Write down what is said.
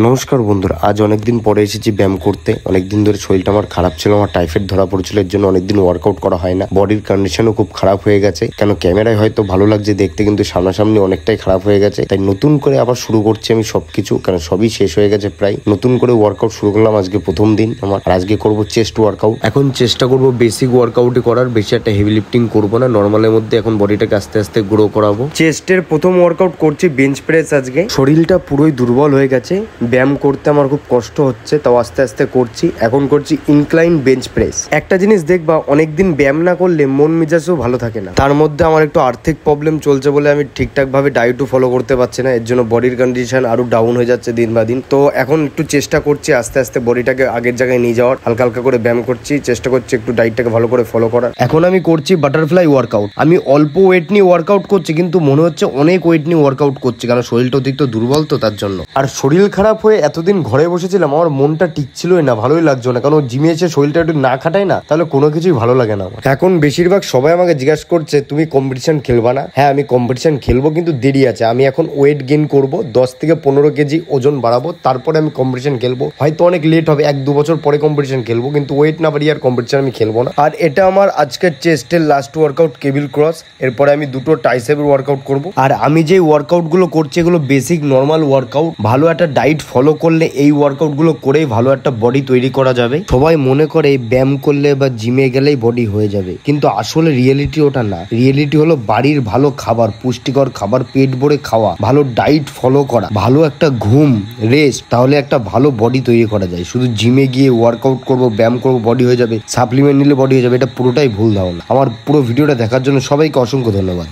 নমস্কার বন্ধুরা, আজ অনেকদিন পরে এসেছি ব্যায়াম করতে। অনেকদিন ধরে শরীরটা আমার খারাপ ছিল, আমার টাইফয়েড ধরা পড়েছিল, এর জন্য অনেকদিন ওয়ার্কআউট করা হয় না। বডির কন্ডিশনও খুব খারাপ হয়ে গেছে, কেন ক্যামেরায় হয়তো ভালো লাগছে দেখতে, কিন্তু সামনাসামনি অনেকটাই খারাপ হয়ে গেছে। তাই নতুন করে আবার শুরু করছি আমি সবকিছু, কেন সবই শেষ হয়ে গেছে প্রায়। নতুন করে ওয়ার্কআউট শুরু করলাম আজকে প্রথম দিন আমার। আর আজকে করবো চেস্ট ওয়ার্কআউট। এখন চেষ্টা করবো বেসিক ওয়ার্কআউটই করার, বেশি একটা হেভি লিফটিং করবো না, নর্মালের মধ্যে এখন বডিটাকে আস্তে আস্তে গ্রো করাবো। চেস্টের প্রথম ওয়ার্কআউট করছি বেঞ্চ প্রেস। আজকে শরীরটা পুরোই দুর্বল হয়ে গেছে, ব্যায়াম করতে আমার খুব কষ্ট হচ্ছে, তাও আস্তে আস্তে করছি। এখন করছি ইনক্লাইন বেঞ্চ প্রেস। একটা জিনিস দেখবা, অনেকদিন ব্যায়াম না করলে মন মেজাজও ভালো থাকে না। তার মধ্যে আমার একটু আর্থিক প্রবলেম চলছে বলে আমি ঠিকঠাক ভাবে ডায়েটও ফলো করতে পারছি না, এর জন্য বডির কন্ডিশন আরো ডাউন হয়ে যাচ্ছে দিন বা দিন। তো এখন একটু চেষ্টা করছি আস্তে আস্তে বডিটাকে আগের জায়গায় নিয়ে যাওয়ার। হালকা হালকা করে ব্যায়াম করছি, চেষ্টা করছি একটু ডায়েটটাকে ভালো করে ফলো করার। এখন আমি করছি বাটারফ্লাই ওয়ার্কআউট। আমি অল্প ওয়েট নিয়ে ওয়ার্কআউট করছি, কিন্তু মনে হচ্ছে অনেক ওয়েট নিয়ে ওয়ার্কআউট করছি, কারণ শরীরটা অতিরিক্ত দুর্বল তো তার জন্য। আর শরীর খারাপ হয়ে এতদিন ঘরে বসেছিলাম, আমার মনটা টিকছিলই না, ভালোই লাগছে না, কারণ জিমে এসে শরীরটা একটু না খাটাই না, তাহলে কোনো কিছুই ভালো লাগে না। এখন বেশিরভাগ সবাই আমাকে জিজ্ঞাসা করছে তুমি কম্পিটিশন খেলবা না? হ্যাঁ, আমি কম্পিটিশন খেলবো, কিন্তু দেরি আছে। আমি এখন ওয়েট গেইন করবো, 10 থেকে 15 কেজি ওজন বাড়াবো, তারপরে আমি কম্পিটিশন খেলবো। হয়তো অনেক লেট হবে, 1-2 বছর পরে কম্পিটিশন খেলবো, কিন্তু ওয়েট না বাড়িয়ে আর কম্পিটিশন আমি খেলবো না। আর এটা আমার আজকের চেস্টের লাস্ট ওয়ার্কআউট, কেবিল ক্রস। এরপরে আমি দুটো ট্রাইসেপের ওয়ার্কআউট করবো। আর আমি যে ওয়ার্কআউট গুলো করছি এগুলো বেসিক নর্মাল ওয়ার্কআউট। ভালো একটা ডায়েট ফলো করলে এই ওয়ার্কআউট গুলো করেই ভালো একটা বডি তৈরি করা যাবে। সবাই মনে করে ব্যায়াম করলে বা জিমে গেলেই বডি হয়ে যাবে, কিন্তু আসলে রিয়েলিটি ওটা না। রিয়েলিটি হলো বাড়ির ভালো খাবার, পুষ্টিকর খাবার পেট ভরে খাওয়া, ভালো ডায়েট ফলো করা, ভালো একটা ঘুম, রেস্ট, তাহলে একটা ভালো বডি তৈরি করা যায়। শুধু জিমে গিয়ে ওয়ার্কআউট করবো, ব্যায়াম করবো, বডি হয়ে যাবে, সাপ্লিমেন্ট নিলে বডি হয়ে যাবে, এটা পুরোটাই ভুল ধারণা। আমার পুরো ভিডিওটা দেখার জন্য সবাইকে অসংখ্য ধন্যবাদ।